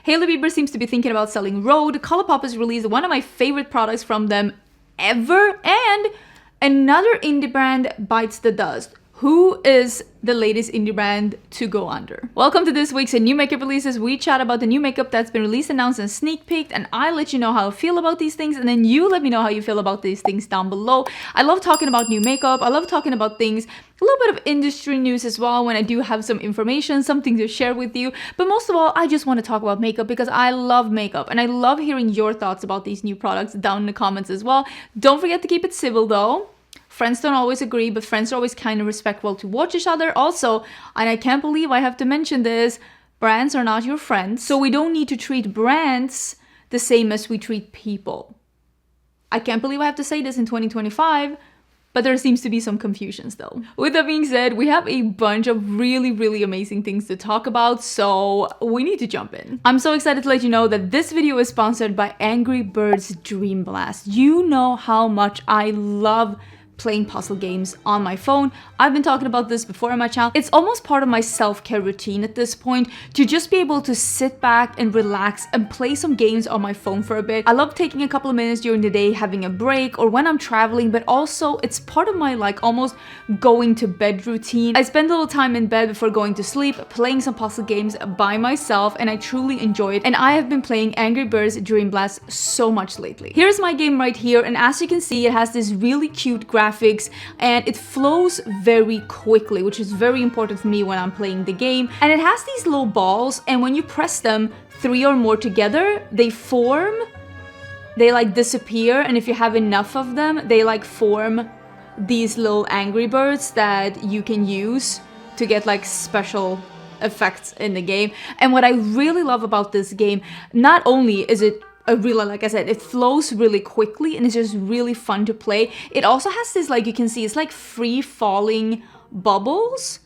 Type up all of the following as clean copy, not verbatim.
Hailey Bieber seems to be thinking about selling Rhode. Colourpop has released one of my favorite products from them ever. And another indie brand bites the dust. Who is the latest indie brand to go under? Welcome to this week's new makeup releases. We chat about the new makeup that's been released, announced, and sneak peeked, and I let you know how I feel about these things, and then you let me know how you feel about these things down below. I love talking about new makeup. I love talking about things, a little bit of industry news as well when I do have some information, something to share with you. But most of all, I just want to talk about makeup because I love makeup, and I love hearing your thoughts about these new products down in the comments as well. Don't forget to keep it civil though. Friends don't always agree, but friends are always kind and respectful to watch each other. Also, and I can't believe I have to mention this, brands are not your friends. So we don't need to treat brands the same as we treat people. I can't believe I have to say this in 2025, but there seems to be some confusions though. With that being said, we have a bunch of really amazing things to talk about, so we need to jump in. I'm so excited to let you know that this video is sponsored by Angry Birds Dream Blast. You know how much I love playing puzzle games on my phone. I've been talking about this before on my channel. It's almost part of my self-care routine at this point to just be able to sit back and relax and play some games on my phone for a bit. I love taking a couple of minutes during the day, having a break, or when I'm traveling, but also it's part of my like almost going to bed routine. I spend a little time in bed before going to sleep, playing some puzzle games by myself, and I truly enjoy it. And I have been playing Angry Birds Dream Blast so much lately. Here's my game right here, and as you can see, it has this really cute graphics and it flows very quickly, which is very important for me when I'm playing the game. And it has these little balls, and when you press them 3 or more together, they form, they like disappear, and if you have enough of them, they like form these little Angry Birds that you can use to get like special effects in the game. And what I really love about this game, not only is it really, like I said, it flows really quickly and it's just really fun to play. It also has this, like you can see, it's like free falling bubbles.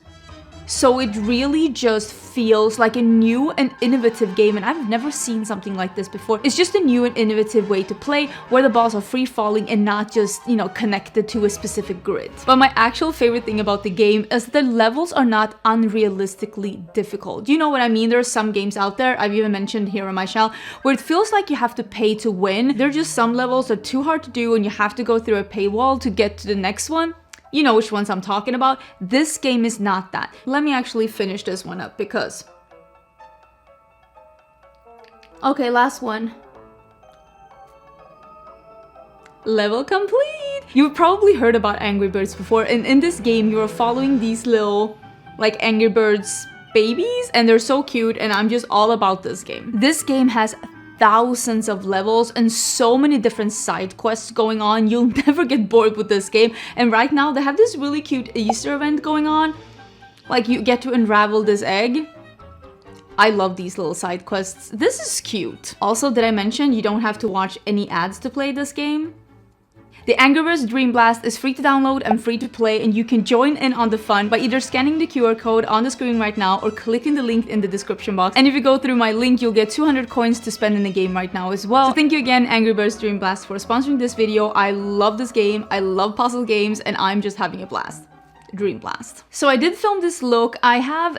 So it really just feels like a new and innovative game, and I've never seen something like this before. It's just a new and innovative way to play where the balls are free falling and not just, you know, connected to a specific grid. But my actual favorite thing about the game is the levels are not unrealistically difficult. You know what I mean? There are some games out there, I've even mentioned here on my channel, where it feels like you have to pay to win. There are just some levels that are too hard to do and you have to go through a paywall to get to the next one. You know which ones I'm talking about. This game is not that. Let me actually finish this one up because... Okay, last one. Level complete! You've probably heard about Angry Birds before, and in this game you are following these little like Angry Birds babies, and they're so cute, and I'm just all about this game. This game has thousands of levels and so many different side quests going on. You'll never get bored with this game. And right now they have this really cute Easter event going on. Like you get to unravel this egg. I love these little side quests. This is cute. Also, did I mention you don't have to watch any ads to play this game? The Angry Birds Dream Blast is free to download and free to play, and you can join in on the fun by either scanning the QR code on the screen right now or clicking the link in the description box. And if you go through my link, you'll get 200 coins to spend in the game right now as well. So thank you again, Angry Birds Dream Blast, for sponsoring this video. I love this game, I love puzzle games, and I'm just having a blast. Dream Blast. So I did film this look. I have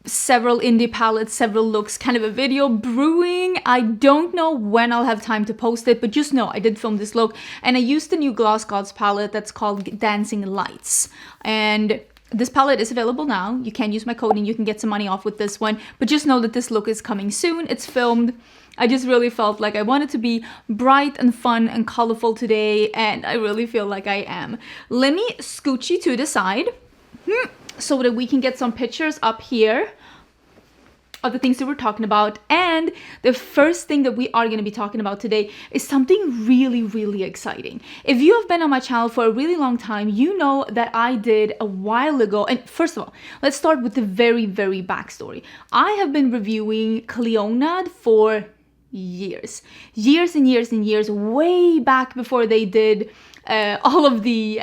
several indie palettes, several looks, kind of a video brewing. I don't know when I'll have time to post it, but just know I did film this look, and I used the new GlossGods palette that's called Dancing Lights. And this palette is available now. You can use my code and you can get some money off with this one, but just know that this look is coming soon. It's filmed. I just really felt like I wanted to be bright and fun and colorful today, and I really feel like I am. Let me scooch you to the side. So that we can get some pictures up here of the things that we're talking about. And the first thing that we are going to be talking about today is something really exciting. If you have been on my channel for a really long time, you know that I did a while ago. And first of all, let's start with the very backstory. I have been reviewing Clionadh for years and years, way back before they did all of the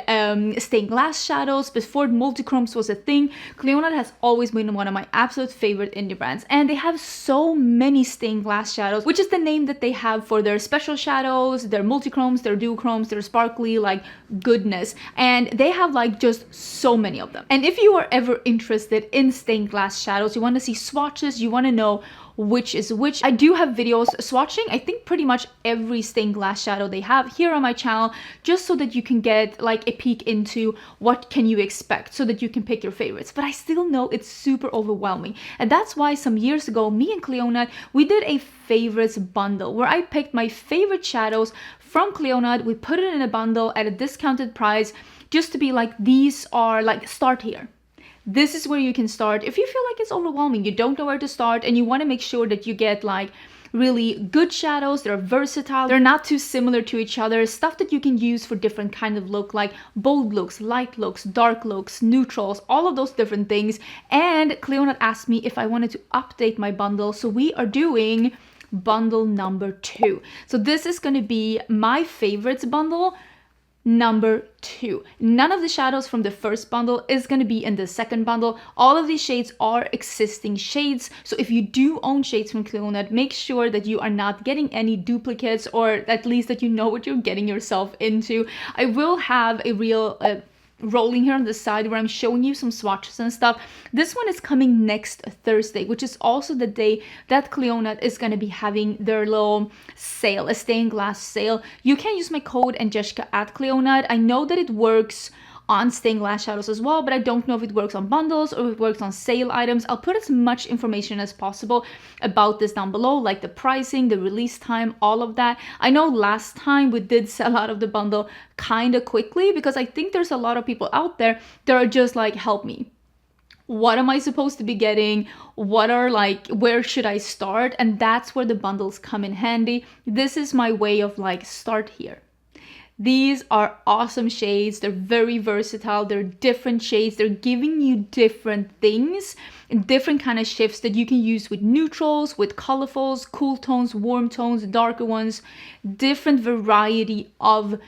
stained glass shadows, before multichromes was a thing. Clionadh has always been one of my absolute favorite indie brands, and they have so many stained glass shadows, which is the name that they have for their special shadows, their multichromes, their duochromes, their sparkly like goodness, and they have like just so many of them. And if you are ever interested in stained glass shadows, you want to see swatches, you want to know which is which. I do have videos swatching, I think, pretty much every stained glass shadow they have here on my channel, just so that you can get like a peek into what can you expect, so that you can pick your favorites. But I still know it's super overwhelming, and that's why some years ago, me and Clionadh, we did a favorites bundle where I picked my favorite shadows from Clionadh. We put it in a bundle at a discounted price, just to be like, these are like, start here. This is where you can start. If you feel like it's overwhelming, you don't know where to start, and you want to make sure that you get like really good shadows, they're versatile, they're not too similar to each other, stuff that you can use for different kind of look, like bold looks, light looks, dark looks, neutrals, all of those different things. And Clionadh asked me if I wanted to update my bundle, so we are doing bundle number 2. So this is going to be my favorites bundle number 2. None of the shadows from the first bundle is going to be in the second bundle. All of these shades are existing shades, so if you do own shades from Clionadh, make sure that you are not getting any duplicates, or at least that you know what you're getting yourself into. I will have a real rolling here on the side where I'm showing you some swatches and stuff. This one is coming next Thursday, which is also the day that Clionadh is going to be having their little sale, a stained glass sale. You can use my code Angelica at Clionadh. I know that it works on stained glass shadows as well, but I don't know if it works on bundles or if it works on sale items. I'll put as much information as possible about this down below, like the pricing, the release time, all of that. I know last time we did sell out of the bundle kind of quickly, because I think there's a lot of people out there that are just like, help me. What am I supposed to be getting? What are like, where should I start? And that's where the bundles come in handy. This is my way of like, start here. These are awesome shades. They're very versatile. They're different shades. They're giving you different things and different kind of shifts that you can use with neutrals, with colorfuls, cool tones, warm tones, darker ones, different variety of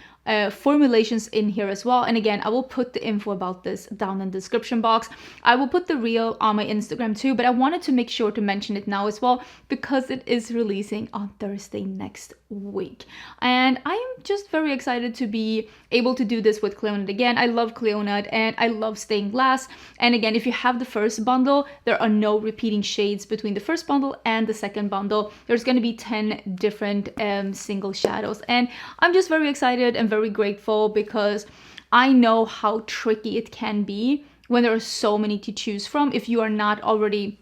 formulations in here as well. And again, I will put the info about this down in the description box. I will put the reel on my Instagram too, but I wanted to make sure to mention it now as well, because it is releasing on Thursday next week. And I am just very excited to be able to do this with Clionadh again. I love Clionadh and I love stained glass. And again, if you have the first bundle, there are no repeating shades between the first bundle and the second bundle. There's going to be 10 different single shadows. And I'm just very excited and very grateful, because I know how tricky it can be when there are so many to choose from. If you are not already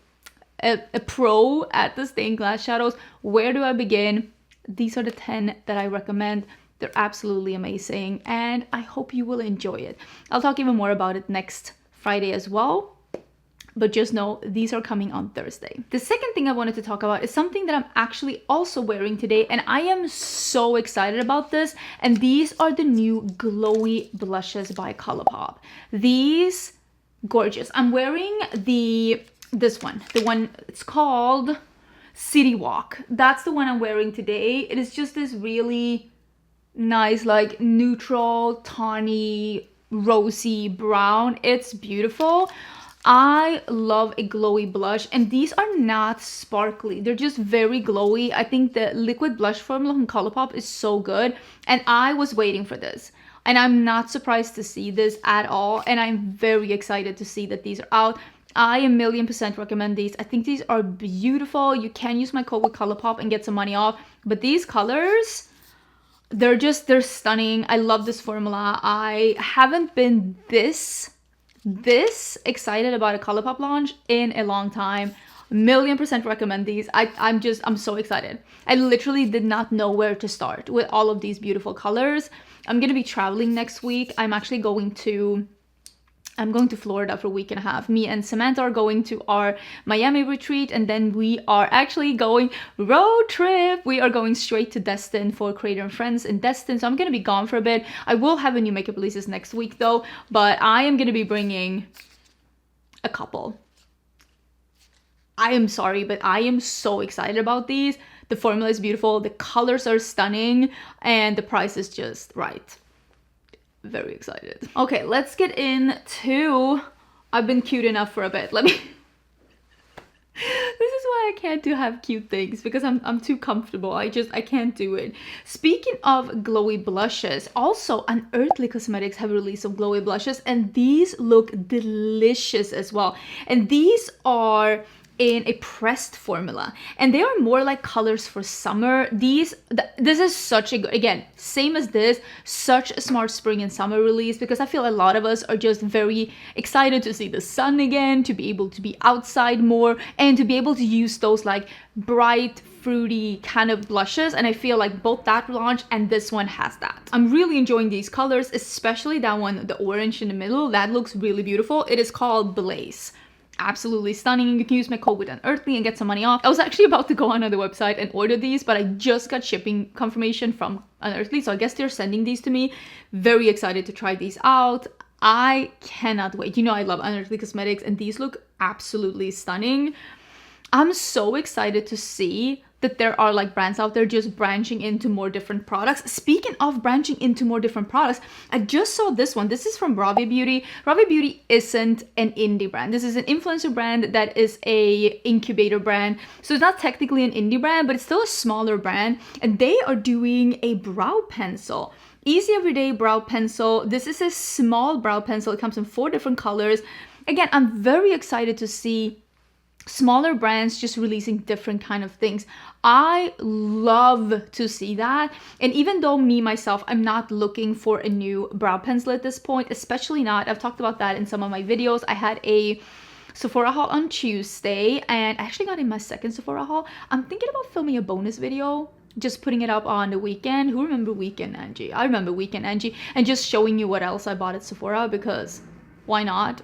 a pro at the stained glass shadows, where do I begin? These are the 10 that I recommend. They're absolutely amazing, and I hope you will enjoy it. I'll talk even more about it next Friday as well, but just know these are coming on Thursday. The second thing I wanted to talk about is something that I'm actually also wearing today, and I am so excited about this. And these are the new Glowy blushes by Colourpop. These, gorgeous. I'm wearing this one, the one, it's called City Walk. That's the one I'm wearing today. It is just this really nice, like neutral, tawny, rosy brown. It's beautiful. I love a glowy blush, and these are not sparkly. They're just very glowy. I think the liquid blush formula from Colourpop is so good, and I was waiting for this. And I'm not surprised to see this at all, and I'm very excited to see that these are out. I a million% recommend these. I think these are beautiful. You can use my code with Colourpop and get some money off. But these colors, they're stunning. I love this formula. I haven't been this excited about a Colourpop launch in a long time. Million% recommend these. I'm so excited. I literally did not know where to start with all of these beautiful colors. I'm gonna be traveling next week. I'm going to Florida for a week and a half. Me and Samantha are going to our Miami retreat, and then we are actually going road trip. We are going straight to Destin for Creator and Friends in Destin, so I'm going to be gone for a bit. I will have a new makeup releases next week though, but I am going to be bringing a couple. I am sorry, but I am so excited about these. The formula is beautiful, the colors are stunning, and the price is just right. Very excited. Okay, let's get into, I've been cute enough for a bit. This is why I can't have cute things, because I'm too comfortable. I can't do it. Speaking of glowy blushes, also Unearthly Cosmetics have released some glowy blushes, and these look delicious as well. And these are in a pressed formula, and they are more like colors for summer. This is such a good, again, same as this, such a smart spring and summer release, because I feel a lot of us are just very excited to see the sun again, to be able to be outside more, and to be able to use those like bright fruity kind of blushes, and I feel like both that launch and this one has that. I'm really enjoying these colors, especially that one, the orange in the middle. That looks really beautiful. It is called Blaze. Absolutely stunning. You can use my code with Unearthly and get some money off. I was actually about to go on the website and order these, but I just got shipping confirmation from Unearthly, so I guess they're sending these to me. Very excited to try these out. I cannot wait. You know I love Unearthly Cosmetics, and these look absolutely stunning. I'm so excited to see that there are like brands out there just branching into more different products. Speaking of branching into more different products, I just saw this one. This is from Robbie Beauty. Robbie Beauty isn't an indie brand. This is an influencer brand that is a incubator brand. So it's not technically an indie brand, but it's still a smaller brand. And they are doing a brow pencil. Easy Everyday Brow Pencil. This is a small brow pencil. It comes in 4 different colors. Again, I'm very excited to see smaller brands just releasing different kind of things. I love to see that. And even though me myself, I'm not looking for a new brow pencil at this point, especially not, I've talked about that in some of my videos. I had a Sephora haul on Tuesday, and I actually got in my second Sephora haul. I'm thinking about filming a bonus video, just putting it up on the weekend. Who remember Weekend Angie? I remember Weekend Angie, and just showing you what else I bought at Sephora, because why not?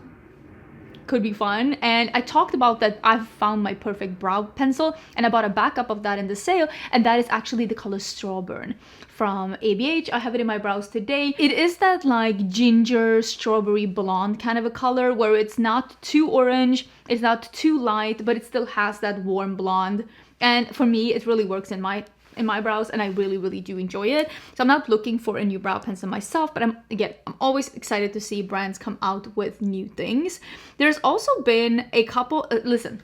Could be fun. And I talked about that I've found my perfect brow pencil, and I bought a backup of that in the sale, and that is actually the color Strawburn from ABH. I have it in my brows today. It is that like ginger strawberry blonde kind of a color, where it's not too orange, it's not too light, but it still has that warm blonde. And for me, it really works in my brows, and I really do enjoy it. So I'm not looking for a new brow pencil myself, but I'm always excited to see brands come out with new things. There's also been a couple, listen,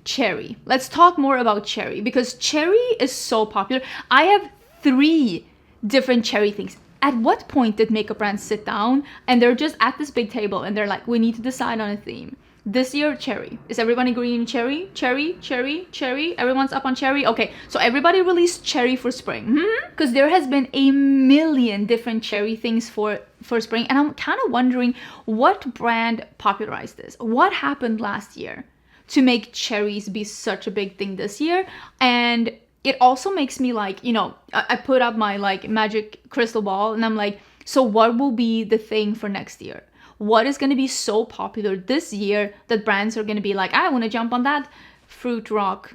Cherry. Let's talk more about Cherry, because Cherry is so popular. I have 3 different Cherry things. At what point did makeup brands sit down and they're just at this big table and they're like, we need to decide on a theme? This year, cherry. Is everyone agreeing cherry? Cherry, cherry, cherry? Everyone's up on cherry? Okay, so everybody released cherry for spring. Because there has been a million different cherry things for spring. And I'm kind of wondering what brand popularized this? What happened last year to make cherries be such a big thing this year? And it also makes me like, you know, I put up my like magic crystal ball, and I'm like, so what will be the thing for next year? What is going to be so popular this year that brands are going to be like, I want to jump on that fruit rock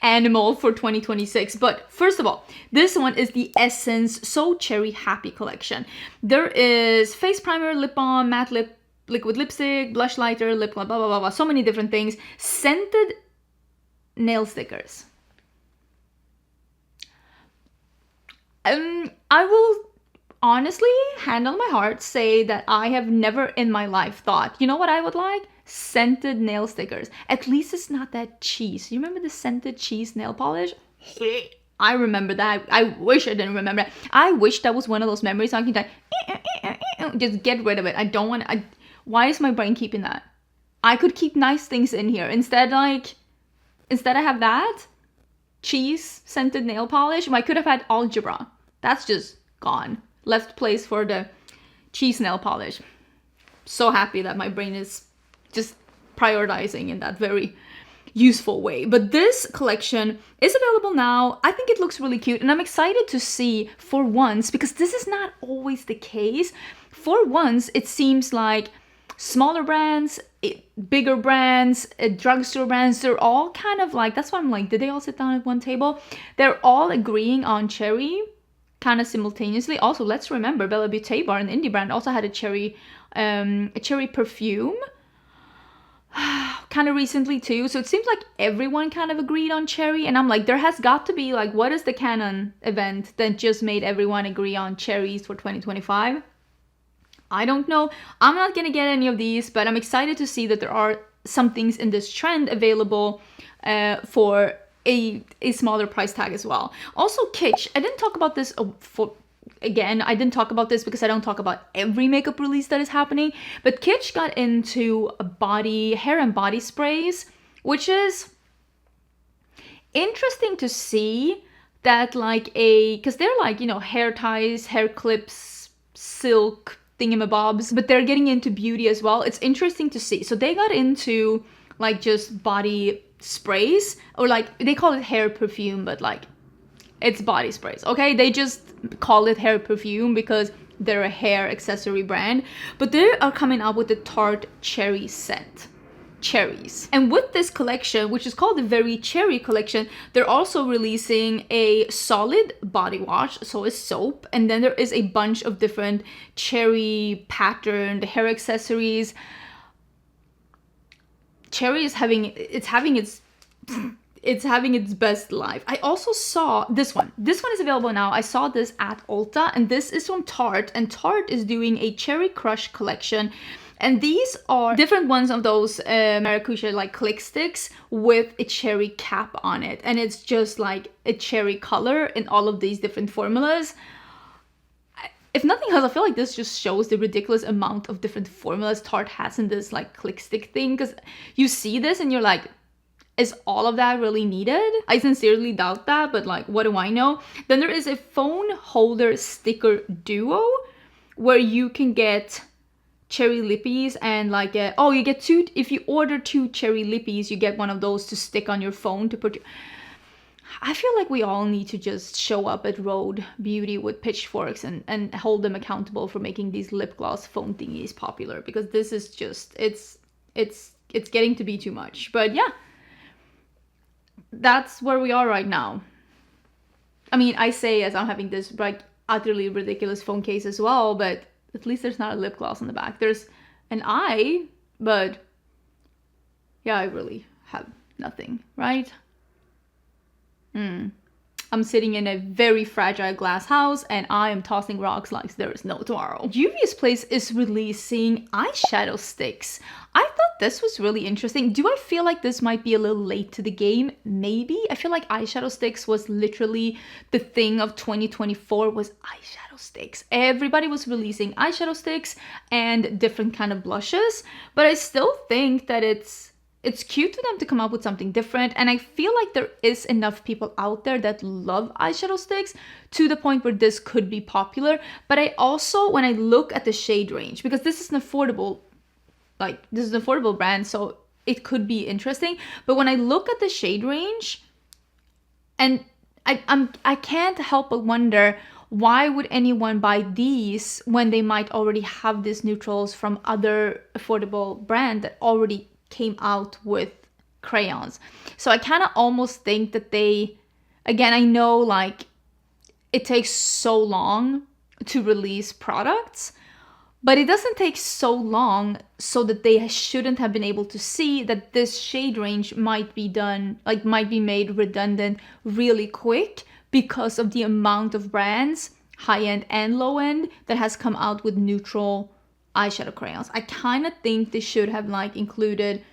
animal for 2026. But first of all, this one is the Essence So Cherry Happy collection. There is face primer, lip balm, matte lip, liquid lipstick, blush lighter, lip gloss, blah, blah, blah, blah. So many different things. Scented nail stickers. I will honestly, hand on my heart, say that I have never in my life thought, you know what I would like? Scented nail stickers. At least it's not that cheese. You remember the scented cheese nail polish? I remember that. I wish I didn't remember that. I wish that was one of those memories so I can like, just get rid of it. I don't want to. Why is my brain keeping that? I could keep nice things in here. Instead I have that cheese scented nail polish, I could have had algebra. That's just gone. Left place for the cheese nail polish. So happy that my brain is just prioritizing in that very useful way. But this collection is available now. I think it looks really cute, and I'm excited to see for once, because this is not always the case. For once, it seems like smaller brands, bigger brands, drugstore brands, they're all kind of like, that's why I'm like, did they all sit down at one table? They're all agreeing on cherry kind of simultaneously. Also, let's remember Bella Beauty Bar, an indie brand, also had a cherry perfume kind of recently too. So it seems like everyone kind of agreed on cherry, and I'm like, there has got to be like, what is the canon event that just made everyone agree on cherries for 2025? I don't know. I'm not gonna get any of these, but I'm excited to see that there are some things in this trend available for a smaller price tag as well. Also, Kitsch. I didn't talk about this again, I didn't talk about this because I don't talk about every makeup release that is happening, but Kitsch got into hair and body sprays, which is interesting to see that like because they're like, you know, hair ties, hair clips, silk thingamabobs, but they're getting into beauty as well. It's interesting to see. So they got into like just body sprays, or like they call it hair perfume, but like it's body sprays, okay? They just call it hair perfume because they're a hair accessory brand, but they are coming up with the Tarte cherry scent. Cherries. And with this collection, which is called the Very Cherry collection, they're also releasing a solid body wash, so a soap, and then there is a bunch of different cherry patterned hair accessories. Cherry is having its best life. I also saw this one. This one is available now. I saw this at Ulta, and this is from Tarte, and Tarte is doing a Cherry Crush collection. And these are different ones of those maracuja like click sticks with a cherry cap on it. And it's just like a cherry color in all of these different formulas. If nothing else, I feel like this just shows the ridiculous amount of different formulas Tarte has in this like click stick thing. Because you see this and you're like, is all of that really needed? I sincerely doubt that, but like, what do I know? Then there is a phone holder sticker duo where you can get cherry lippies and like you get two. If you order 2 cherry lippies, you get one of those to stick on your phone to put. I feel like we all need to just show up at Rhode Beauty with pitchforks and hold them accountable for making these lip gloss phone thingies popular, because this is just it's getting to be too much. But yeah, that's where we are right now. I mean, I say as I'm having this like utterly ridiculous phone case as well, but at least there's not a lip gloss on the back. There's an eye, but yeah, I really have nothing, right? I'm sitting in a very fragile glass house and I am tossing rocks like there is no tomorrow. Juvia's Place is releasing eyeshadow sticks. I thought this was really interesting. Do I feel like this might be a little late to the game? Maybe. I feel like eyeshadow sticks was literally the thing of 2024 was eyeshadow sticks. Everybody was releasing eyeshadow sticks and different kind of blushes, but I still think that it's cute for them to come up with something different, and I feel like there is enough people out there that love eyeshadow sticks to the point where this could be popular. But I also, when I look at the shade range, because this is an affordable brand, so it could be interesting. But when I look at the shade range, and I can't help but wonder, why would anyone buy these when they might already have these neutrals from other affordable brand that already came out with crayons? So I kind of almost think that they, again, I know like it takes so long to release products, but it doesn't take so long so that they shouldn't have been able to see that this shade range might be made redundant really quick because of the amount of brands, high-end and low-end, that has come out with neutral eyeshadow crayons. I kind of think they should have like included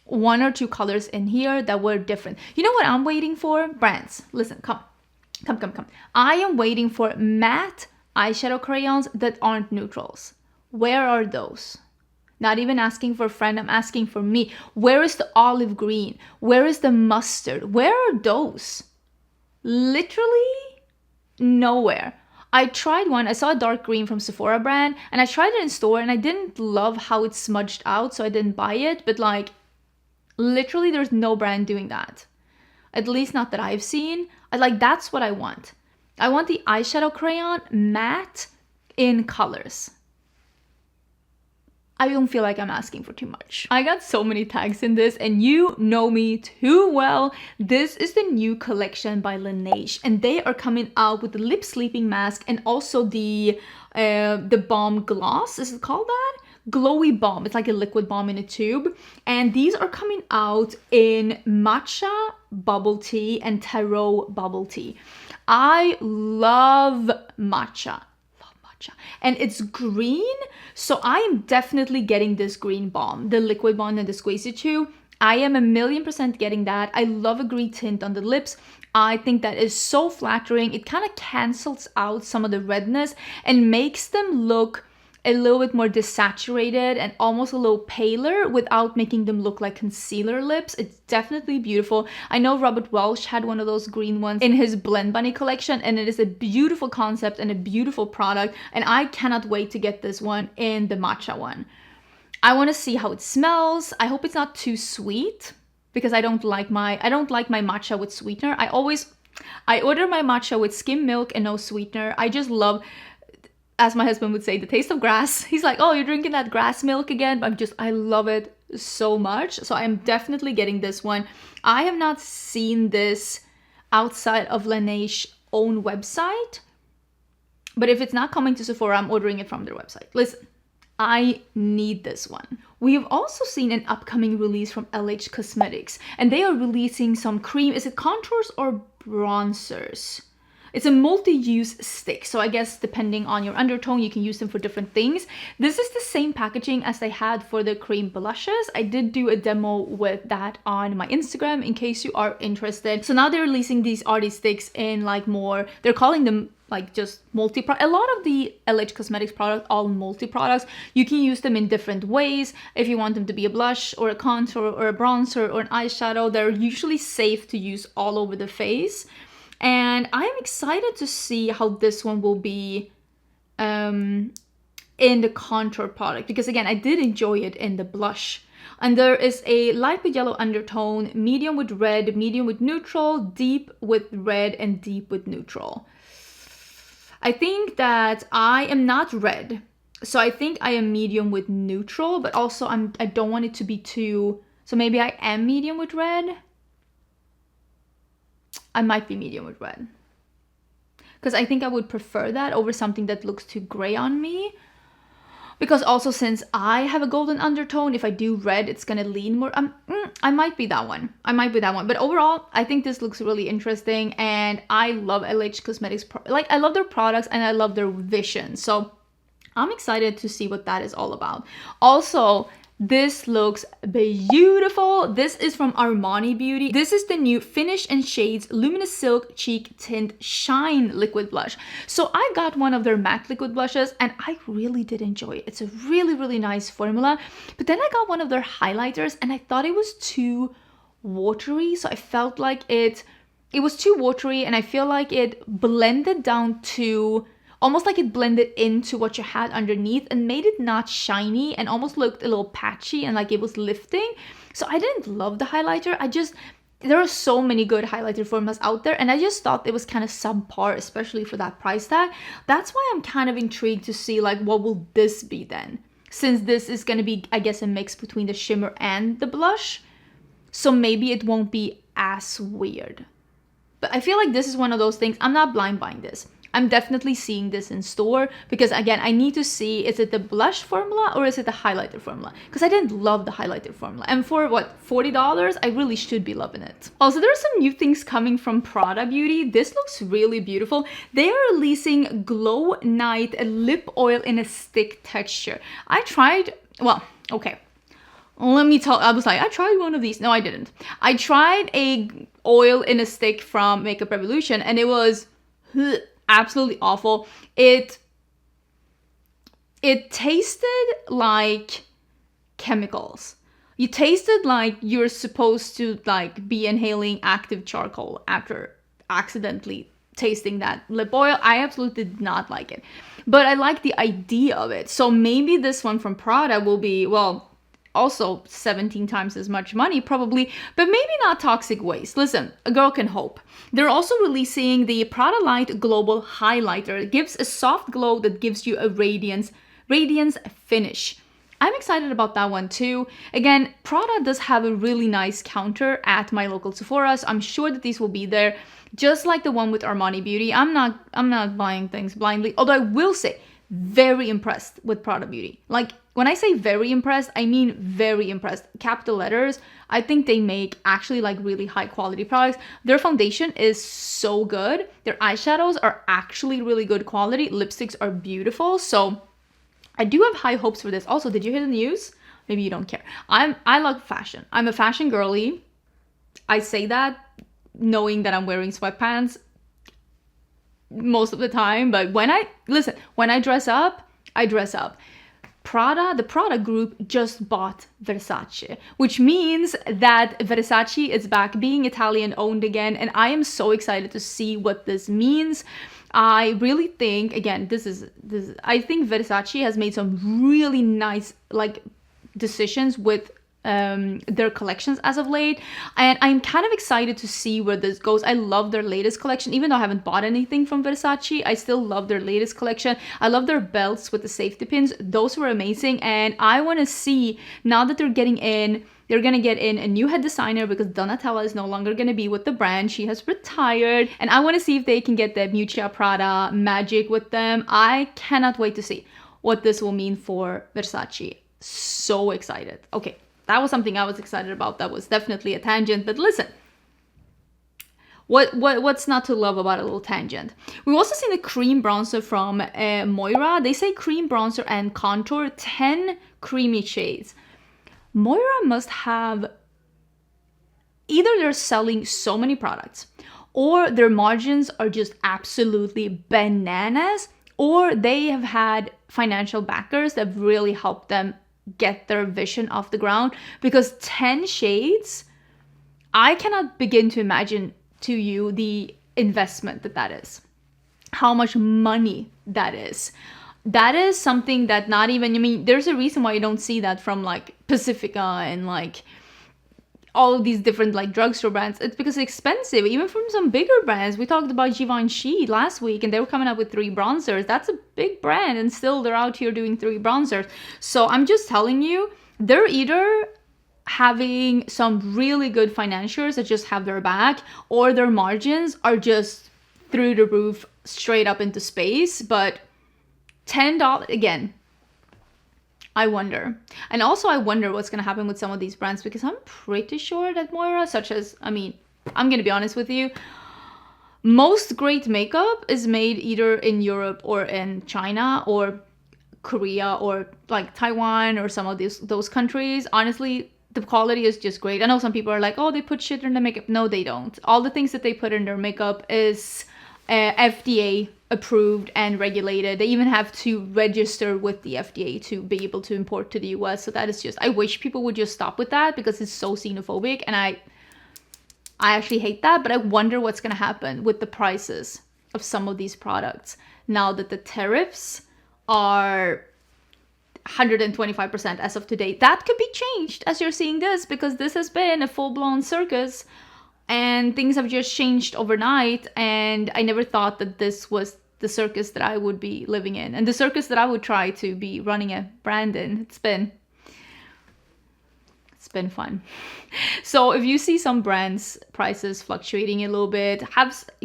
1 or 2 colors in here that were different. You know what I'm waiting for? Brands, listen, come. I am waiting for matte eyeshadow crayons that aren't neutrals. Where are those? Not even asking for a friend, I'm asking for me. Where is the olive green? Where is the mustard? Where are those? Literally nowhere. I tried one. I saw a dark green from Sephora brand, and I tried it in store, and I didn't love how it smudged out, so I didn't buy it. But like, literally, there's no brand doing that. At least not that I've seen. That's what I want. I want the eyeshadow crayon matte in colors. I don't feel like I'm asking for too much. I got so many tags in this, and you know me too well. This is the new collection by Laneige, and they are coming out with the lip sleeping mask and also the balm gloss. Is it called that? Glowy balm. It's like a liquid balm in a tube. And these are coming out in matcha bubble tea and taro bubble tea. I love matcha. And it's green, so I am definitely getting this green balm, the liquid balm and the squeezy chew. I am 1,000,000% getting that. I love a green tint on the lips. I think that is so flattering. It kind of cancels out some of the redness and makes them look a little bit more desaturated and almost a little paler without making them look like concealer lips. It's definitely beautiful. I know Robert Welsh had one of those green ones in his Blend Bunny collection, and it is a beautiful concept and a beautiful product, and I cannot wait to get this one in the matcha one. I want to see how it smells. I hope it's not too sweet because I don't like my matcha with sweetener. I order my matcha with skim milk and no sweetener. I just love, as my husband would say, the taste of grass. He's like, oh, you're drinking that grass milk again? But I love it so much. So I'm definitely getting this one. I have not seen this outside of Laneige's own website. But if it's not coming to Sephora, I'm ordering it from their website. Listen, I need this one. We have also seen an upcoming release from LH Cosmetics. And they are releasing some cream. Is it contours or bronzers? It's a multi-use stick, so I guess depending on your undertone, you can use them for different things. This is the same packaging as they had for the cream blushes. I did do a demo with that on my Instagram in case you are interested. So now they're releasing these Artisticks in like more, they're calling them like just multi-product. A lot of the LH Cosmetics products, all multi-products. You can use them in different ways. If you want them to be a blush or a contour or a bronzer or an eyeshadow, they're usually safe to use all over the face. And I'm excited to see how this one will be in the contour product, because again, I did enjoy it in the blush. And there is a light with yellow undertone, medium with red, medium with neutral, deep with red, and deep with neutral. I think that I am not red, so I think I am medium with neutral, but also I don't want it to be too, so maybe I am medium with red. I might be medium with red, because I think I would prefer that over something that looks too gray on me. Because also, since I have a golden undertone, if I do red, it's gonna lean more. I might be that one. But overall, I think this looks really interesting, and I love LH Cosmetics. I love their products and I love their vision. So I'm excited to see what that is all about. Also, this looks beautiful. This is from Armani Beauty. This is the new Finish and Shades Luminous Silk Cheek Tint Shine Liquid Blush. So I got one of their matte liquid blushes and I really did enjoy it. It's a really, really nice formula. But then I got one of their highlighters and I thought it was too watery. So I felt like it was too watery, and I feel like it blended down to almost like it blended into what you had underneath and made it not shiny and almost looked a little patchy and like it was lifting. So I didn't love the highlighter. There are so many good highlighter formulas out there, and I just thought it was kind of subpar, especially for that price tag. That's why I'm kind of intrigued to see like what will this be then, since this is going to be, I guess, a mix between the shimmer and the blush. So maybe it won't be as weird. But I feel like this is one of those things, I'm not blind buying this. I'm definitely seeing this in store because, again, I need to see, is it the blush formula or is it the highlighter formula? Because I didn't love the highlighter formula. And for what, $40? I really should be loving it. Also, there are some new things coming from Prada Beauty. This looks really beautiful. They are releasing Glow Night Lip Oil in a stick texture. I tried one of these. No, I didn't. I tried a oil in a stick from Makeup Revolution and it was absolutely awful. It tasted like chemicals. You tasted like you're supposed to like be inhaling active charcoal after accidentally tasting that lip oil. I absolutely did not like it, but I like the idea of it. So maybe this one from Prada will be, well, also 17 times as much money probably, but maybe not toxic waste. Listen, a girl can hope. They're also releasing the Prada Light Global Highlighter. It gives a soft glow that gives you a radiance finish. I'm excited about that one too. Again, Prada does have a really nice counter at my local Sephora, so I'm sure that these will be there, just like the one with Armani Beauty. I'm not buying things blindly, although I will say, very impressed with Prada Beauty. Like, when I say very impressed, I mean very impressed. Capital letters. I think they make actually like really high quality products. Their foundation is so good. Their eyeshadows are actually really good quality. Lipsticks are beautiful. So I do have high hopes for this. Also, did you hear the news? maybe you don't care. I love fashion. I'm a fashion girly. I say that knowing that I'm wearing sweatpants most of the time, but when I dress up, I dress up. The Prada group just bought Versace, which means that Versace is back being Italian owned again, and I am so excited to see what this means. I really think, again, I think Versace has made some really nice like decisions with their collections as of late, and I'm kind of excited to see where this goes. I love their latest collection, even though I haven't bought anything from Versace. I still love their latest collection. I love their belts with the safety pins. Those were amazing, and I want to see, now that they're gonna get in a new head designer, because Donatella is no longer gonna be with the brand. She has retired, and I want to see if they can get the Miuccia Prada magic with them. I cannot wait to see what this will mean for Versace. So excited. Okay, that was something I was excited about. That was definitely a tangent, but listen, what's not to love about a little tangent? We've also seen a cream bronzer from Moira. They say cream bronzer and contour, 10 creamy shades. Moira must have, either they're selling so many products, or their margins are just absolutely bananas, or they have had financial backers that have really helped them get their vision off the ground, because 10 shades, I cannot begin to imagine to you the investment that is, how much money that is. That is something that not even, I mean, there's a reason why you don't see that from like Pacifica and like all of these different like drugstore brands. It's because it's expensive, even from some bigger brands. We talked about Givenchy last week, and they were coming up with 3 bronzers. That's a big brand, and still they're out here doing 3 bronzers. So I'm just telling you, they're either having some really good financiers that just have their back, or their margins are just through the roof, straight up into space. But $10, again, I wonder. And also I wonder what's going to happen with some of these brands, because I'm pretty sure that Moira, such as, I mean, I'm going to be honest with you, most great makeup is made either in Europe or in China or Korea or like Taiwan or some of those countries. Honestly, the quality is just great. I know some people are like, oh, they put shit in the makeup. No, they don't. All the things that they put in their makeup is FDA approved and regulated. They even have to register with the FDA to be able to import to the US. So that is just, I wish people would just stop with that, because it's so xenophobic, and I actually hate that. But I wonder what's going to happen with the prices of some of these products now that the tariffs are 125% as of today. That could be changed as you're seeing this, because this has been a full-blown circus, and things have just changed overnight. And I never thought that this was the circus that I would be living in, and the circus that I would try to be running a brand in. It's been fun. So if you see some brands prices fluctuating a little bit,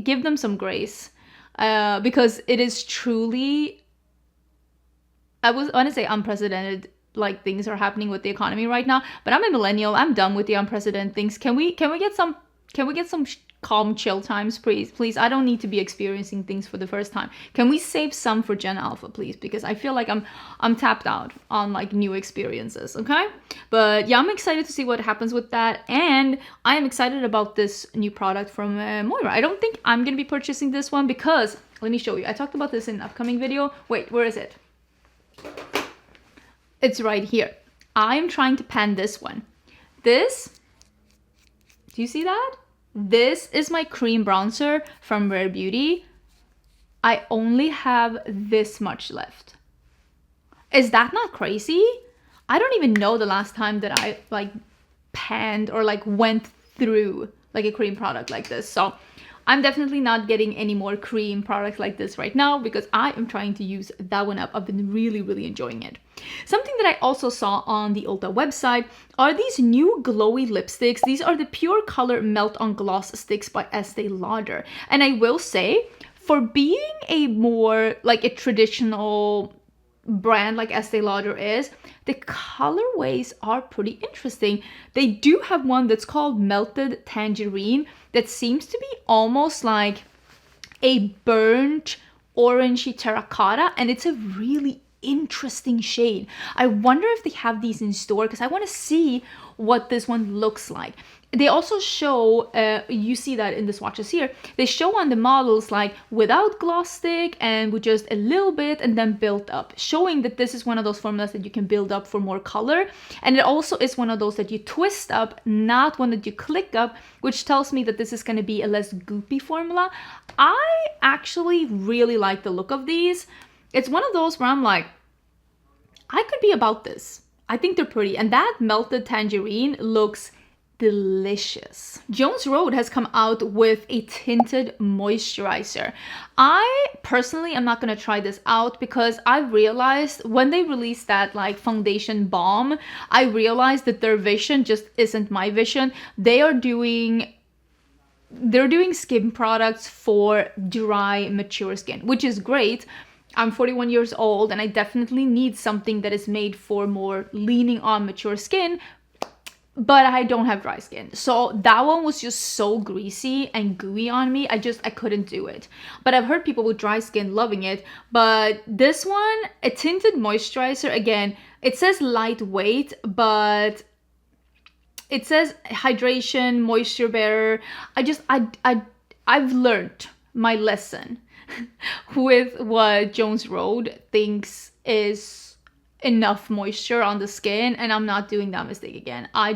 give them some grace, because it is truly, I want to say unprecedented, like things are happening with the economy right now. But I'm a millennial. I'm done with the unprecedented things. Can we get some calm, chill times, please? I don't need to be experiencing things for the first time. Can we save some for Gen Alpha, please? Because I feel like I'm tapped out on like new experiences, okay? But yeah, I'm excited to see what happens with that, and I am excited about this new product from Moira. I don't think I'm gonna be purchasing this one, because let me show you. I talked about this in an upcoming video. Wait, where is it? It's right here. I'm trying to pan this one. This, do you see that? This is my cream bronzer from Rare Beauty. I only have this much left. Is that not crazy? I don't even know the last time that I like panned or like went through like a cream product like this. So I'm definitely not getting any more cream products like this right now, because I am trying to use that one up. I've been really, really enjoying it. Something that I also saw on the Ulta website are these new glowy lipsticks. These are the Pure Color Melt on Gloss Sticks by Estee Lauder. And I will say, for being a more like a traditional brand like Estee Lauder is, the colorways are pretty interesting. They do have one that's called Melted Tangerine that seems to be almost like a burnt orangey terracotta, and it's a really interesting shade. I wonder if they have these in store because I want to see what this one looks like. They also show, you see that in the swatches here, they show on the models like without Glosstick and with just a little bit and then built up, showing that this is one of those formulas that you can build up for more color. And it also is one of those that you twist up, not one that you click up, which tells me that this is going to be a less goopy formula. I actually really like the look of these. It's one of those where I'm like, I could be about this. I think they're pretty. And that melted tangerine looks delicious. Jones Road has come out with a tinted moisturizer. I personally am not going to try this out because I realized when they released that like foundation balm, I realized that their vision just isn't my vision. They're doing skin products for dry, mature skin, which is great. I'm 41 years old and I definitely need something that is made for more leaning on mature skin, but I don't have dry skin. So that one was just so greasy and gooey on me. I couldn't do it. But I've heard people with dry skin loving it. But this one, a tinted moisturizer, again, it says lightweight, but it says hydration, moisture bearer. I've learned my lesson with what Jones Road thinks is enough moisture on the skin, and I'm not doing that mistake again. I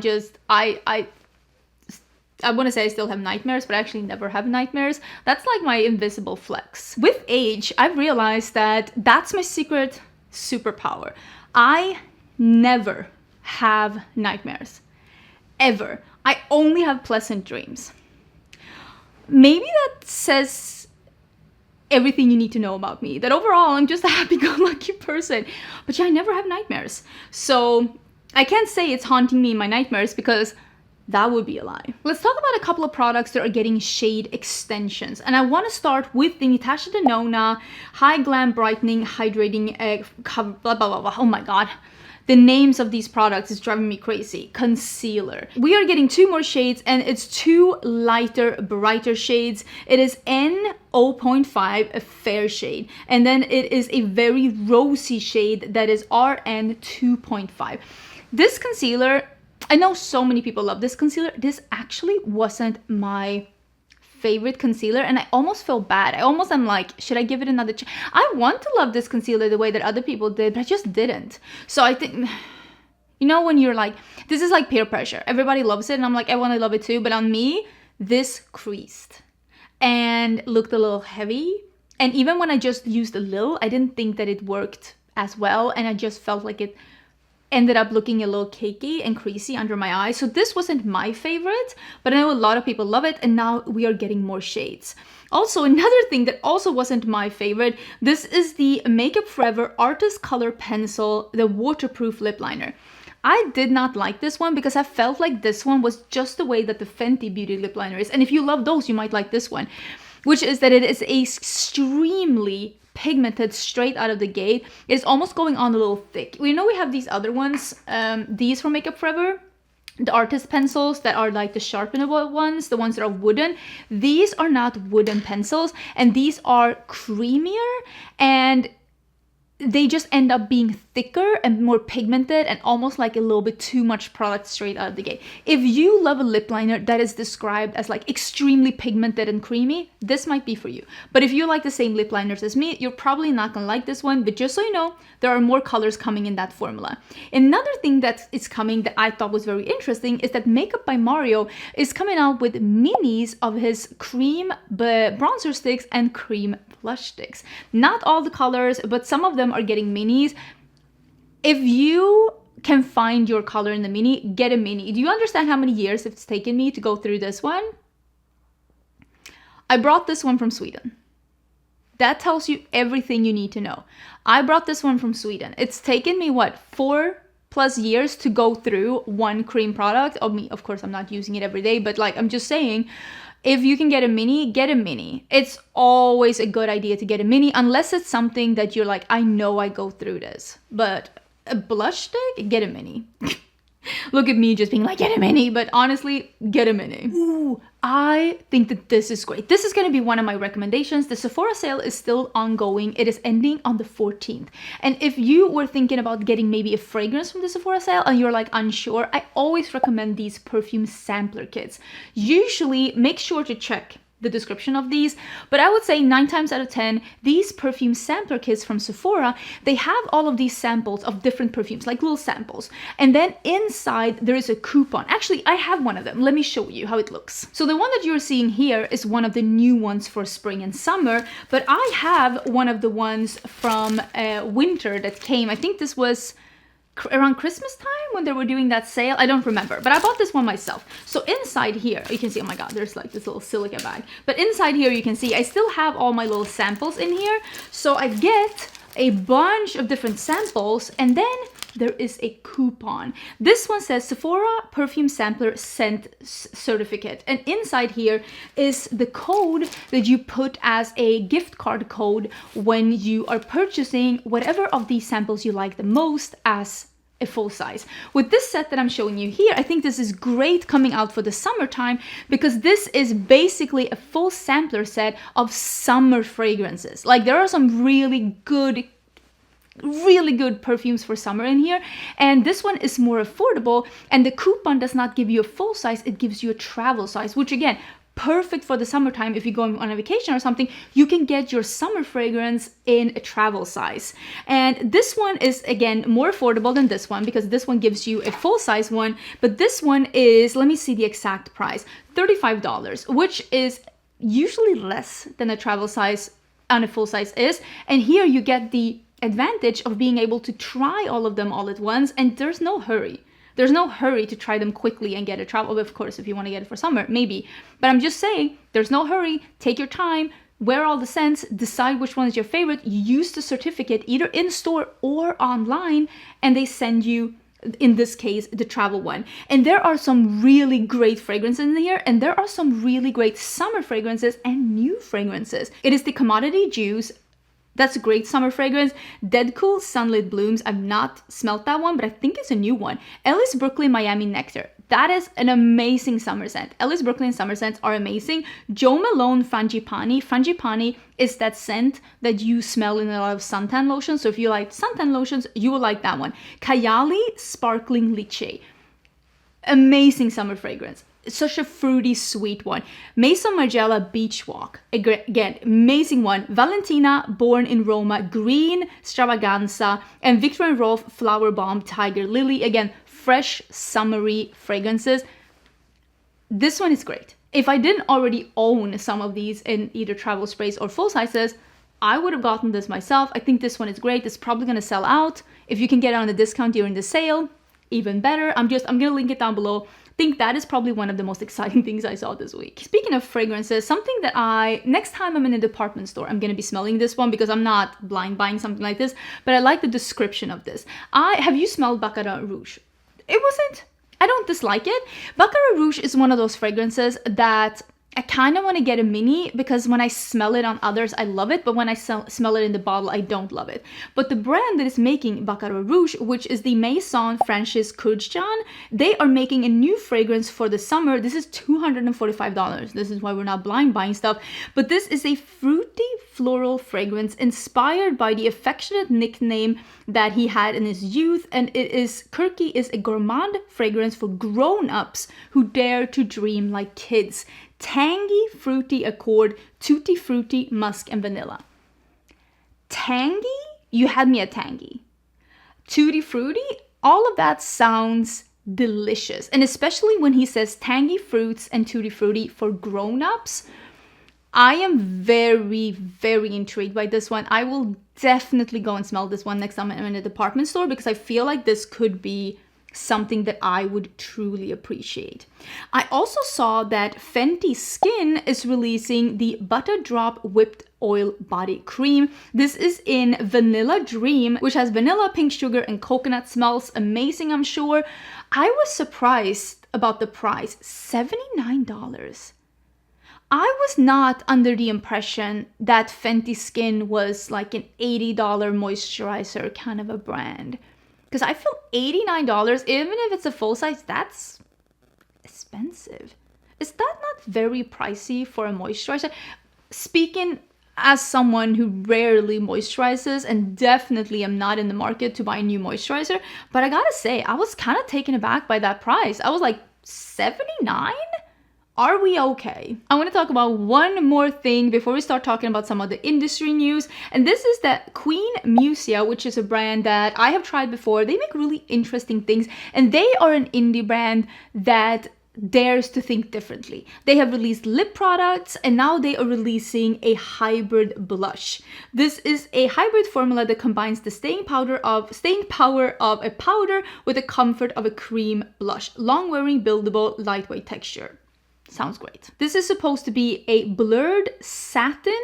want to say I still have nightmares, but I actually never have nightmares. That's like my invisible flex. With age, I've realized that that's my secret superpower. I never have nightmares. Ever. I only have pleasant dreams. Maybe that says everything you need to know about me, that overall I'm just a happy-go-lucky person. But yeah, I never have nightmares. So I can't say it's haunting me in my nightmares because that would be a lie. Let's talk about a couple of products that are getting shade extensions. And I want to start with the Natasha Denona Hy-Glam Brightening Hydrating cover, blah, blah, blah, blah. Oh my god. The names of these products is driving me crazy. Concealer. We are getting 2 more shades and it's 2 lighter, brighter shades. It is N0.5, a fair shade. And then it is a very rosy shade that is RN 2.5. This concealer, I know so many people love this concealer. This actually wasn't my favorite concealer and I almost feel bad. I almost am like, should I give it another chance? I want to love this concealer the way that other people did, but I just didn't. So I think, you know, when you're like, this is like peer pressure. Everybody loves it and I'm like, I want to love it too. But on me, this creased and looked a little heavy. And even when I just used a little, I didn't think that it worked as well. And I just felt like it ended up looking a little cakey and creasy under my eyes. So this wasn't my favorite, but I know a lot of people love it, and now we are getting more shades. Also, another thing that also wasn't my favorite, this is the Makeup Forever Artist Color Pencil, the waterproof lip liner. I did not like this one because I felt like this one was just the way that the Fenty Beauty lip liner is. And if you love those, you might like this one, which is that it is extremely pigmented straight out of the gate. It's almost going on a little thick. We know we have these other ones, these from Makeup Forever, the artist pencils that are like the sharpenable ones, the ones that are wooden. These are not wooden pencils, and these are creamier, and they just end up being thicker and more pigmented and almost like a little bit too much product straight out of the gate. If you love a lip liner that is described as like extremely pigmented and creamy, this might be for you. But if you like the same lip liners as me, you're probably not gonna like this one. But just so you know, there are more colors coming in that formula. Another thing that is coming that I thought was very interesting is that Makeup by Mario is coming out with minis of his cream bronzer sticks and cream blush sticks. Not all the colors, but some of them are getting minis. If you can find your color in the mini, get a mini. Do you understand how many years it's taken me to go through this one? I brought this one from Sweden. That tells you everything you need to know. I brought this one from Sweden. It's taken me, what, 4+ years to go through one cream product. Of course, I'm not using it every day, but like, I'm just saying, if you can get a mini, get a mini. It's always a good idea to get a mini, unless it's something that you're like, I know I go through this. But a blush stick, get a mini. Look at me just being like, get a mini, but honestly, get a mini. Ooh, I think that this is great. This is going to be one of my recommendations. The Sephora sale is still ongoing. It is ending on the 14th. And if you were thinking about getting maybe a fragrance from the Sephora sale and you're like unsure, I always recommend these perfume sampler kits. Usually make sure to check the description of these, but I would say 9 times out of 10, these perfume sampler kits from Sephora, they have all of these samples of different perfumes, like little samples. And then inside there is a coupon. Actually, I have one of them. Let me show you how it looks. So the one that you're seeing here is one of the new ones for spring and summer, but I have one of the ones from winter that came. I think this was around Christmas time when they were doing that sale. I don't remember, but I bought this one myself. So inside here, you can see, oh my God, there's like this little silica bag. But inside here, you can see I still have all my little samples in here. So I get a bunch of different samples, and then there is a coupon. This one says Sephora Perfume Sampler Scent Certificate. And inside here is the code that you put as a gift card code when you are purchasing whatever of these samples you like the most as a full size. With this set that I'm showing you here, I think this is great coming out for the summertime because this is basically a full sampler set of summer fragrances. Like there are some really good perfumes for summer in here, and this one is more affordable, and the coupon does not give you a full size, it gives you a travel size, which again, perfect for the summertime. If you're going on a vacation or something, you can get your summer fragrance in a travel size. And this one is again more affordable than this one because this one gives you a full size one, but this one is, let me see the exact price, $35, which is usually less than a travel size on a full size is. And here you get the advantage of being able to try all of them all at once, and there's no hurry. There's no hurry to try them quickly and get a travel. Of course, if you want to get it for summer, maybe. But I'm just saying, there's no hurry. Take your time, wear all the scents, decide which one is your favorite, use the certificate either in store or online, and they send you, in this case, the travel one. And there are some really great fragrances in here, and there are some really great summer fragrances and new fragrances. It is the Commodity Juice. That's a great summer fragrance. Dead Cool Sunlit Blooms. I've not smelt that one, but I think it's a new one. Ellis Brooklyn Miami Nectar. That is an amazing summer scent. Ellis Brooklyn summer scents are amazing. Jo Malone Frangipani. Frangipani is that scent that you smell in a lot of suntan lotions. So if you like suntan lotions, you will like that one. Kayali Sparkling Lychee. Amazing summer fragrance. Such a fruity, sweet one. Maison Margiela Beach Walk. Again, amazing one. Valentina Born in Roma Green Stravaganza. And Victor and Rolf Flower Bomb Tiger Lily. Again, fresh, summery fragrances. This one is great. If I didn't already own some of these in either travel sprays or full sizes, I would have gotten this myself. I think this one is great. It's probably going to sell out. If you can get it on a discount during the sale, even better. I'm going to link it down below. Think that is probably one of the most exciting things I saw this week. Speaking of fragrances, something that next time I'm in a department store, I'm going to be smelling this one because I'm not blind buying something like this, but I like the description of this. Have you smelled Baccarat Rouge? I don't dislike it. Baccarat Rouge is one of those fragrances that I kind of want to get a mini because when I smell it on others, I love it. But when I smell it in the bottle, I don't love it. But the brand that is making Baccarat Rouge, which is the Maison Francis Kurkdjian, they are making a new fragrance for the summer. This is $245. This is why we're not blind buying stuff. But this is a fruity floral fragrance inspired by the affectionate nickname that he had in his youth. And Kirky is a gourmand fragrance for grown-ups who dare to dream like kids. Tangy, fruity accord, tutti frutti, musk, and vanilla. Tangy? You had me at tangy. Tutti frutti? All of that sounds delicious. And especially when he says tangy fruits and tutti frutti for grown-ups, I am very, very intrigued by this one. I will definitely go and smell this one next time I'm in a department store because I feel like this could be something that I would truly appreciate. I also saw that Fenty Skin is releasing the Butter Drop Whipped Oil Body Cream. This is in Vanilla Dream, which has vanilla, pink sugar, and coconut. Smells amazing, I'm sure. I was surprised about the price, $79. I was not under the impression that Fenty Skin was like an $80 moisturizer kind of a brand. Because I feel $89, even if it's a full size, that's expensive. is that not very pricey for a moisturizer? Speaking as someone who rarely moisturizes and definitely am not in the market to buy a new moisturizer, but I gotta say, I was kind of taken aback by that price. I was like, 79? Are we okay? I want to talk about one more thing before we start talking about some of the industry news. And this is that Queen Musia, which is a brand that I have tried before. They make really interesting things, and they are an indie brand that dares to think differently. They have released lip products, and now they are releasing a hybrid blush. This is a hybrid formula that combines the staying power of a powder with the comfort of a cream blush. Long-wearing, buildable, lightweight texture. Sounds great. This is supposed to be a blurred satin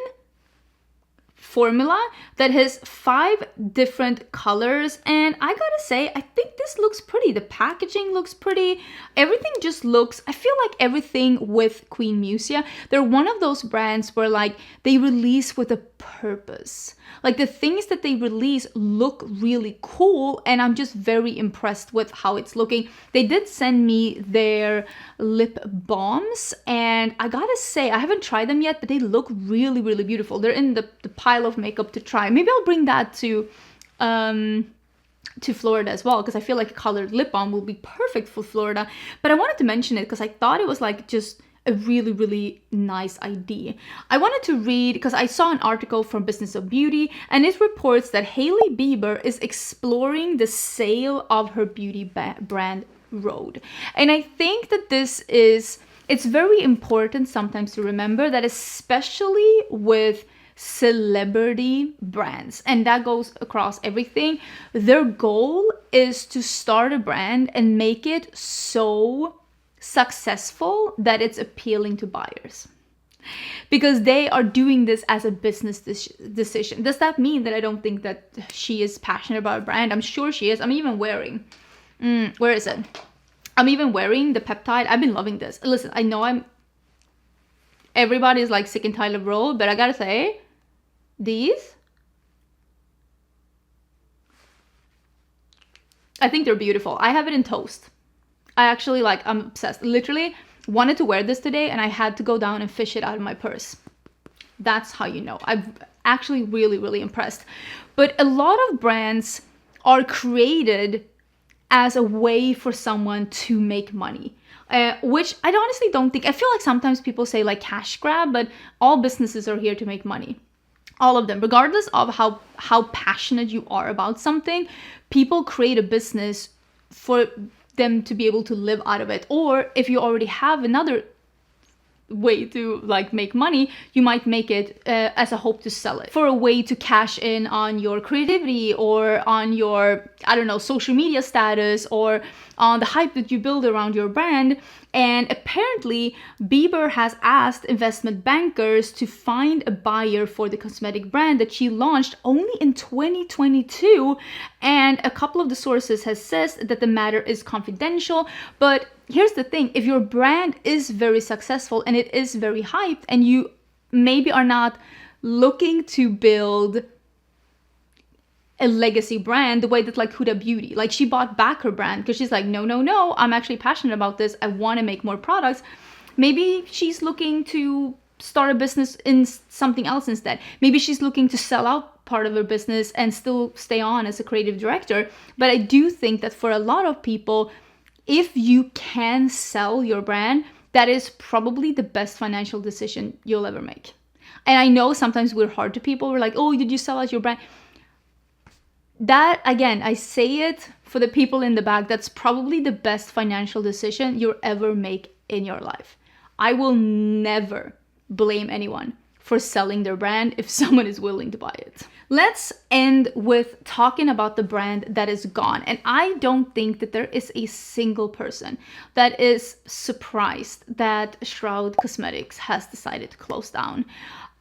formula that has 5 different colors, and I gotta say, I think this looks pretty. The packaging looks pretty. Everything just looks, I feel like everything with Queen Musia, they're one of those brands where like they release with a purpose. Like the things that they release look really cool, and I'm just very impressed with how it's looking. They did send me their lip balms, and I gotta say, I haven't tried them yet, but they look really, really beautiful. They're in the pile of makeup to try. Maybe I'll bring that to Florida as well, because I feel like a colored lip balm will be perfect for Florida. But I wanted to mention it because I thought it was like just a really, really nice idea. I wanted to read, because I saw an article from Business of Beauty, and it reports that Hailey Bieber is exploring the sale of her beauty brand Rhode. And I think that it's very important sometimes to remember that, especially with celebrity brands, and that goes across everything, their goal is to start a brand and make it so successful that it's appealing to buyers, because they are doing this as a business decision. Does that mean that I don't think that she is passionate about a brand? I'm sure she is. I'm even wearing where is it? I'm even wearing the peptide. I've been loving this. Listen, I know everybody's like sick and tired of Rhode, but I gotta say, these, I think they're beautiful. I have it in toast. I actually I'm obsessed. Literally wanted to wear this today, and I had to go down and fish it out of my purse. That's how you know. I'm actually really, really impressed. But a lot of brands are created as a way for someone to make money. Which I honestly don't think, I feel like sometimes people say like cash grab, but all businesses are here to make money. All of them, regardless of how passionate you are about something, people create a business for them to be able to live out of it. Or if you already have another way to like make money, you might make it as a hope to sell it, for a way to cash in on your creativity, or on your, I don't know, social media status, or on the hype that you build around your brand. And apparently Bieber has asked investment bankers to find a buyer for the cosmetic brand that she launched only in 2022, and a couple of the sources has said that the matter is confidential. But here's the thing, if your brand is very successful and it is very hyped, and you maybe are not looking to build a legacy brand the way that like Huda Beauty, like she bought back her brand because she's like, no, I'm actually passionate about this. I want to make more products. Maybe she's looking to start a business in something else instead. Maybe she's looking to sell out part of her business and still stay on as a creative director. But I do think that for a lot of people, if you can sell your brand, that is probably the best financial decision you'll ever make. And I know sometimes we're hard to people. We're like, oh, did you sell out your brand? That, again, I say it for the people in the back, that's probably the best financial decision you'll ever make in your life. I will never blame anyone for selling their brand if someone is willing to buy it. Let's end with talking about the brand that is gone. And I don't think that there is a single person that is surprised that Shroud Cosmetics has decided to close down.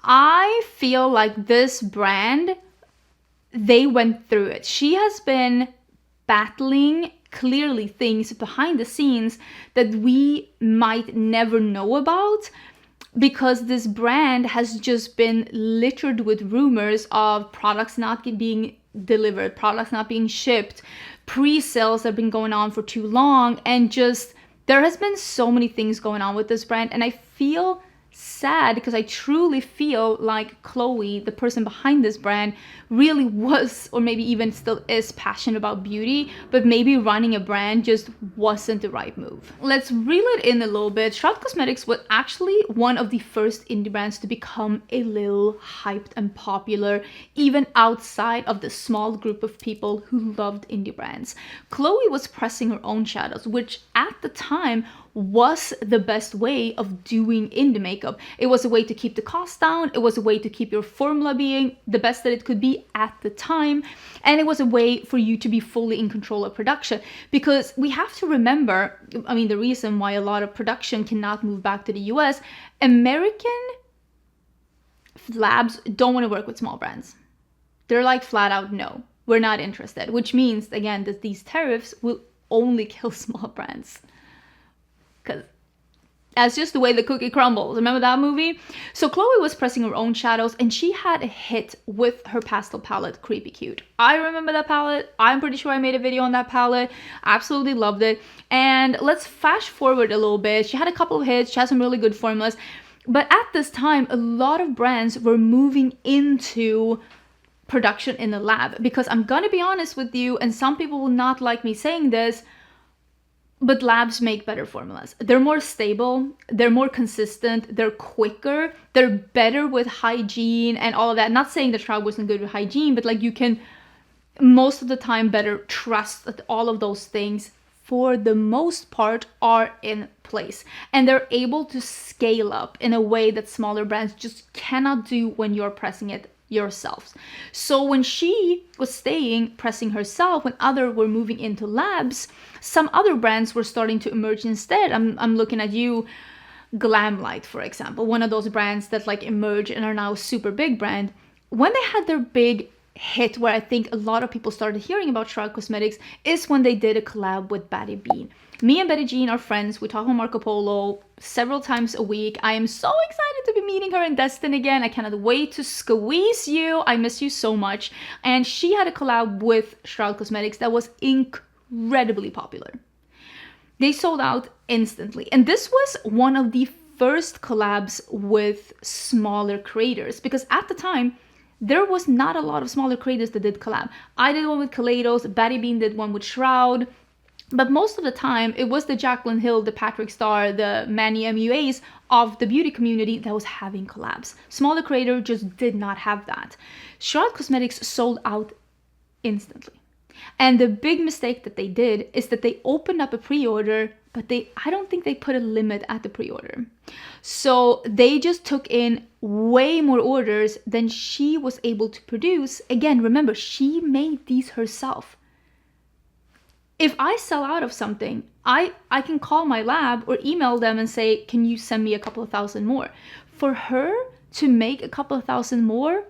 I feel like this brand, they went through it. She has been battling clearly things behind the scenes that we might never know about, because this brand has just been littered with rumors of products not being delivered, products not being shipped, pre-sales that have been going on for too long, and just There has been so many things going on with this brand, and I feel sad because I truly feel like Chloe, the person behind this brand, really was, or maybe even still is, passionate about beauty, but maybe running a brand just wasn't the right move. Let's reel it in a little bit. Shroud Cosmetics was actually one of the first indie brands to become a little hyped and popular, even outside of the small group of people who loved indie brands. Chloe was pressing her own shadows, which at the time was the best way of doing indie makeup. It was a way to keep the cost down. It was a way to keep your formula being the best that it could be at the time. And it was a way for you to be fully in control of production. Because we have to remember, I mean, the reason why a lot of production cannot move back to the US, American labs don't want to work with small brands. They're like flat out, no, we're not interested. Which means, again, that these tariffs will only kill small brands. Because that's just the way the cookie crumbles. Remember that movie? So Chloe was pressing her own shadows, and she had a hit with her pastel palette, Creepy Cute. I remember that palette. I'm pretty sure I made a video on that palette. Absolutely loved it. And let's fast forward a little bit. She had a couple of hits. She had some really good formulas. But at this time, a lot of brands were moving into production in the lab. Because I'm going to be honest with you, and some people will not like me saying this, but labs make better formulas. They're more stable, they're more consistent, they're quicker, they're better with hygiene and all of that. Not saying that Shroud wasn't good with hygiene, but like you can most of the time better trust that all of those things for the most part are in place. And they're able to scale up in a way that smaller brands just cannot do when you're pressing it yourselves. So when she was staying pressing herself, when others were moving into labs, some other brands were starting to emerge instead. I'm looking at you, Glamlight, for example, one of those brands that like emerge and are now a super big brand. When they had their big hit, where I think a lot of people started hearing about Shroud Cosmetics, is when they did a collab with Betty Bean. Me and Betty Jean are friends. We talk on Marco Polo several times a week. I am so excited to be meeting her in Destin again. I cannot wait to squeeze you. I miss you so much. And she had a collab with Shroud Cosmetics that was incredibly popular. They sold out instantly. And this was one of the first collabs with smaller creators, because at the time, there was not a lot of smaller creators that did collab. I did one with Kaleidos, Betty Bean did one with Shroud, but most of the time it was the Jaclyn Hill, the Patrick Starr, the Manny MUAs of the beauty community that was having collabs. Smaller creator just did not have that. Shroud Cosmetics sold out instantly. And the big mistake that they did is that they opened up a pre-order, but I don't think they put a limit at the pre-order. So they just took in way more orders than she was able to produce. Again, remember, she made these herself. If I sell out of something, I can call my lab or email them and say, can you send me a couple of thousand more? For her to make a couple of thousand more,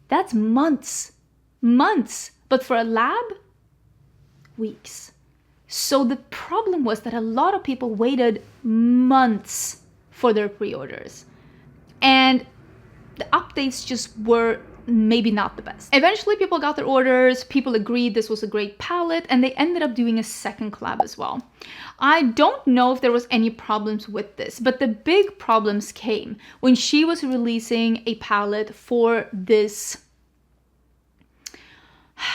that's months. But for a lab, weeks. So the problem was that a lot of people waited months for their pre-orders. And the updates just were maybe not the best. Eventually people got their orders, people agreed this was a great palette, and they ended up doing a second collab as well. I don't know if there was any problems with this, but the big problems came when she was releasing a palette for this,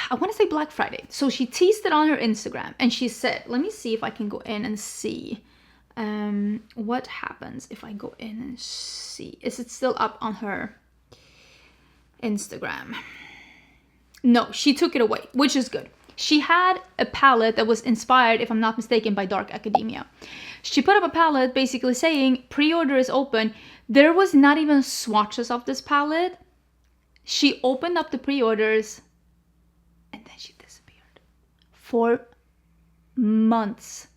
I want to say Black Friday. So she teased it on her Instagram and she said, let me see if I can go in and see what happens if I go in and see. Is it still up on her Instagram? No, she took it away, which is good. She had a palette that was inspired, if I'm not mistaken, by Dark Academia. She put up a palette basically saying pre-order is open. There was not even swatches of this palette. She opened up the pre-orders and then she disappeared for months.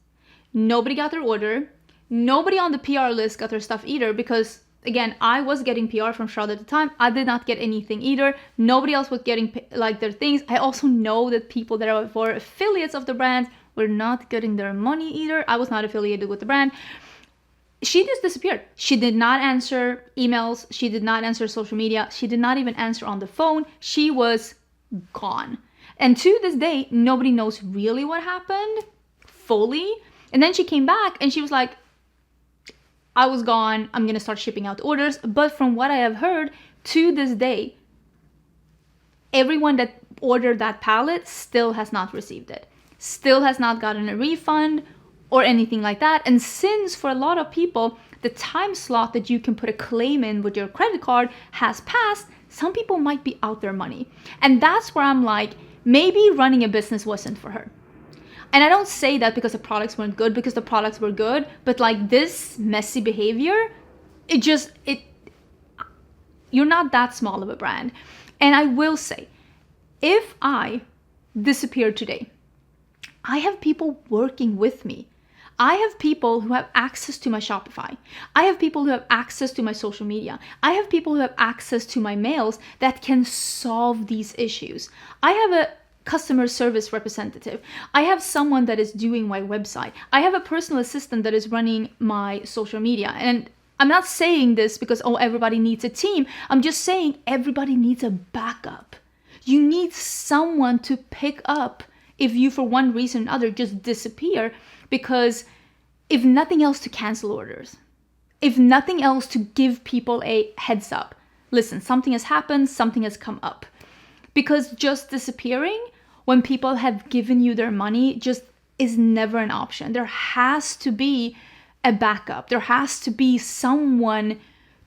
Nobody got their order. Nobody on the PR list got their stuff either, because again, I was getting PR from Shroud at the time. I did not get anything either. Nobody else was getting like their things. I also know that people that were affiliates of the brand were not getting their money either. I was not affiliated with the brand. She just disappeared. She did not answer emails. She did not answer social media. She did not even answer on the phone. She was gone. And to this day, nobody knows really what happened fully. And then she came back and she was like, I was gone. I'm going to start shipping out orders. But from what I have heard, to this day, everyone that ordered that palette still has not received it. Still has not gotten a refund or anything like that. And since for a lot of people, the time slot that you can put a claim in with your credit card has passed, some people might be out their money. And that's where I'm like, maybe running a business wasn't for her. And I don't say that because the products weren't good, because the products were good, but like this messy behavior, you're not that small of a brand. And I will say, if I disappear today, I have people working with me. I have people who have access to my Shopify. I have people who have access to my social media. I have people who have access to my mails that can solve these issues. I have a customer service representative. I have someone that is doing my website. I have a personal assistant that is running my social media. And I'm not saying this because, oh, everybody needs a team. I'm just saying everybody needs a backup. You need someone to pick up if you, for one reason or another, just disappear. Because if nothing else, to cancel orders. If nothing else, to give people a heads up. Listen, something has happened, something has come up. Because just disappearing when people have given you their money just is never an option. There has to be a backup. There has to be someone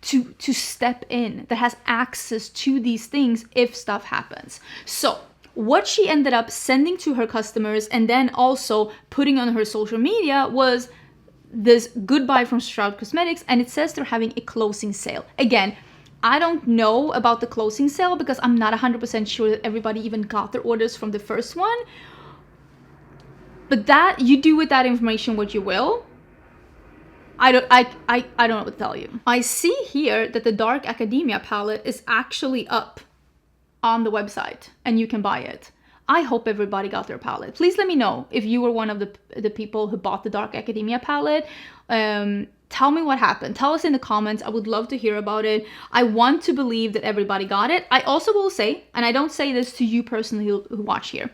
to step in that has access to these things if stuff happens. So what she ended up sending to her customers and then also putting on her social media was this goodbye from Shroud Cosmetics, and it says they're having a closing sale. Again, I don't know about the closing sale because I'm not 100% sure that everybody even got their orders from the first one. But that, you do with that information what you will. I don't know what to tell you. I see here that the Dark Academia palette is actually up on the website and you can buy it. I hope everybody got their palette. Please let me know if you were one of the people who bought the Dark Academia palette. Tell me what happened. Tell us in the comments. I would love to hear about it. I want to believe that everybody got it. I also will say, and I don't say this to you personally who watch here,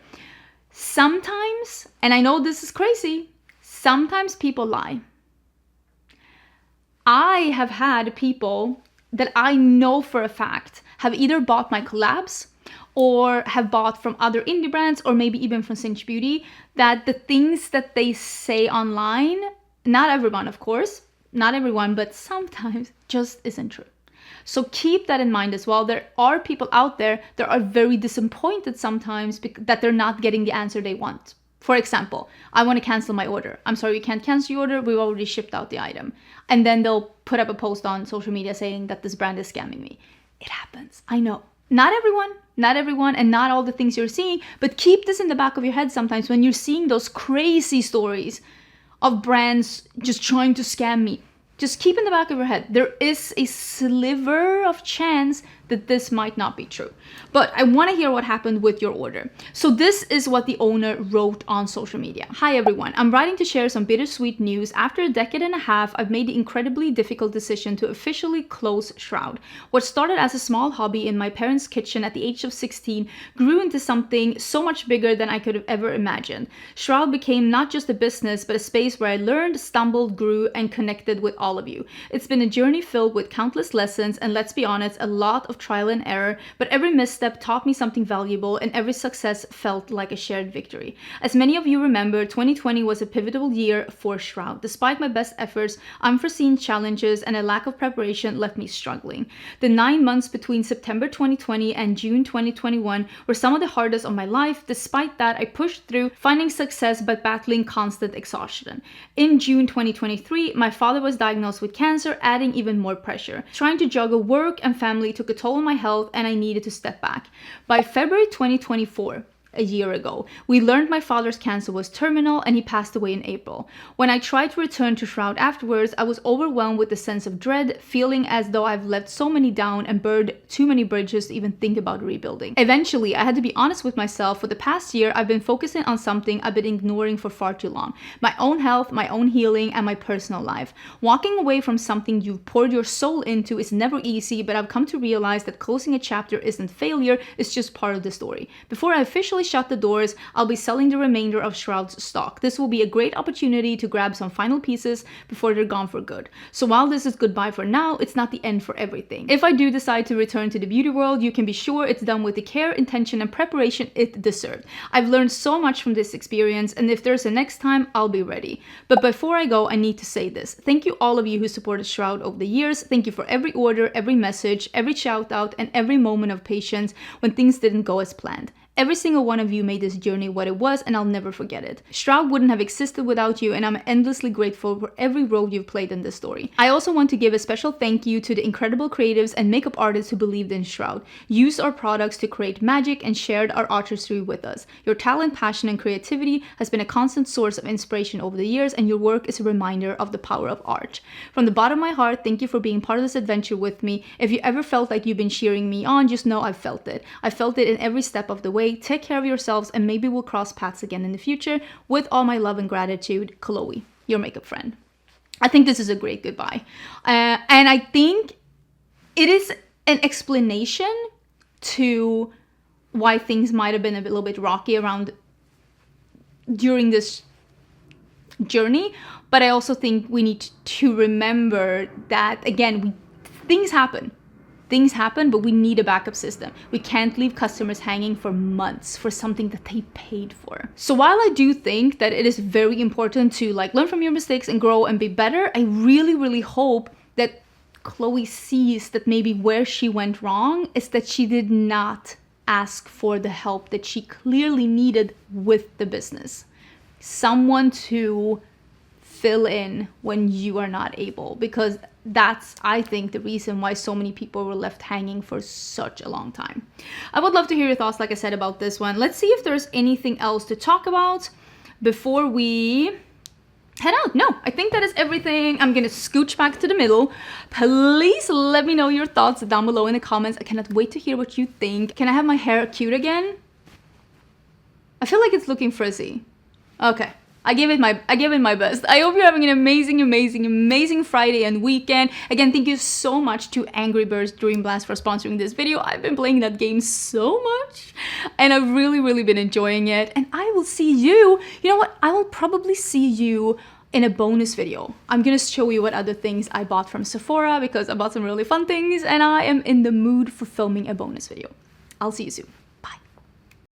sometimes, and I know this is crazy, sometimes people lie. I have had people that I know for a fact have either bought my collabs or have bought from other indie brands or maybe even from Cinch Beauty, that the things that they say online, not everyone of course, not everyone, but sometimes just isn't true. So keep that in mind as well. There are people out there that are very disappointed sometimes that they're not getting the answer they want. For example, I want to cancel my order. I'm sorry, you can't cancel your order. We've already shipped out the item. And then they'll put up a post on social media saying that this brand is scamming me. It happens. I know. Not everyone, and not all the things you're seeing, but keep this in the back of your head sometimes when you're seeing those crazy stories of brands just trying to scam me. Just keep in the back of your head, there is a sliver of chance that this might not be true. But I want to hear what happened with your order. So this is what the owner wrote on social media. Hi everyone, I'm writing to share some bittersweet news. After a decade and a half, I've made the incredibly difficult decision to officially close Shroud. What started as a small hobby in my parents' kitchen at the age of 16 grew into something so much bigger than I could have ever imagined. Shroud became not just a business, but a space where I learned, stumbled, grew, and connected with all of you. It's been a journey filled with countless lessons, and let's be honest, a lot of trial and error, but every misstep taught me something valuable and every success felt like a shared victory. As many of you remember, 2020 was a pivotal year for Shroud. Despite my best efforts, unforeseen challenges and a lack of preparation left me struggling. The 9 months between September 2020 and June 2021 were some of the hardest of my life. Despite that, I pushed through, finding success but battling constant exhaustion. In June 2023, my father was diagnosed with cancer, adding even more pressure. Trying to juggle work and family took a toll on my health, and I needed to step back. By February 2024, a year ago, we learned my father's cancer was terminal and he passed away in April. When I tried to return to Shroud afterwards, I was overwhelmed with a sense of dread, feeling as though I've left so many down and burned too many bridges to even think about rebuilding. Eventually, I had to be honest with myself. For the past year, I've been focusing on something I've been ignoring for far too long. My own health, my own healing, and my personal life. Walking away from something you've poured your soul into is never easy, but I've come to realize that closing a chapter isn't failure, it's just part of the story. Before I officially officially shut the doors, I'll be selling the remainder of Shroud's stock. This will be a great opportunity to grab some final pieces before they're gone for good. So while this is goodbye for now, it's not the end for everything. If I do decide to return to the beauty world, you can be sure it's done with the care, intention, and preparation it deserved. I've learned so much from this experience, and if there's a next time, I'll be ready. But before I go, I need to say this. Thank you all of you who supported Shroud over the years. Thank you for every order, every message, every shout out, and every moment of patience when things didn't go as planned. Every single one of you made this journey what it was, and I'll never forget it. Shroud wouldn't have existed without you, and I'm endlessly grateful for every role you've played in this story. I also want to give a special thank you to the incredible creatives and makeup artists who believed in Shroud, used our products to create magic, and shared our artistry with us. Your talent, passion, and creativity has been a constant source of inspiration over the years, and your work is a reminder of the power of art. From the bottom of my heart, thank you for being part of this adventure with me. If you ever felt like you've been cheering me on, just know I've felt it. I felt it in every step of the way. Take care of yourselves, and maybe we'll cross paths again in the future. With all my love and gratitude, Glowy, your makeup friend. I think this is a great goodbye. And I think it is an explanation to why things might have been a little bit rocky around during this journey. But I also think we need to remember that, again, things happen. Things happen, but we need a backup system. We can't leave customers hanging for months for something that they paid for. So while I do think that it is very important to learn from your mistakes and grow and be better, I really, really hope that Glowy sees that maybe where she went wrong is that she did not ask for the help that she clearly needed with the business. Someone to fill in when you are not able, because that's, I think, the reason why so many people were left hanging for such a long time. I would love to hear your thoughts, like I said, about this one. Let's see if there's anything else to talk about before we head out. No, I think that is everything. I'm gonna scooch back to the middle. Please let me know your thoughts down below in the comments. I cannot wait to hear what you think. Can I have my hair cute again? I feel like it's looking frizzy. Okay. I gave it my best. I hope you're having an amazing Friday and weekend. Again, thank you so much to Angry Birds Dream Blast for sponsoring this video. I've been playing that game so much, and I've really been enjoying it. And I will see you, you know what? I will probably see you in a bonus video. I'm gonna show you what other things I bought from Sephora, because I bought some really fun things, and I am in the mood for filming a bonus video. I'll see you soon.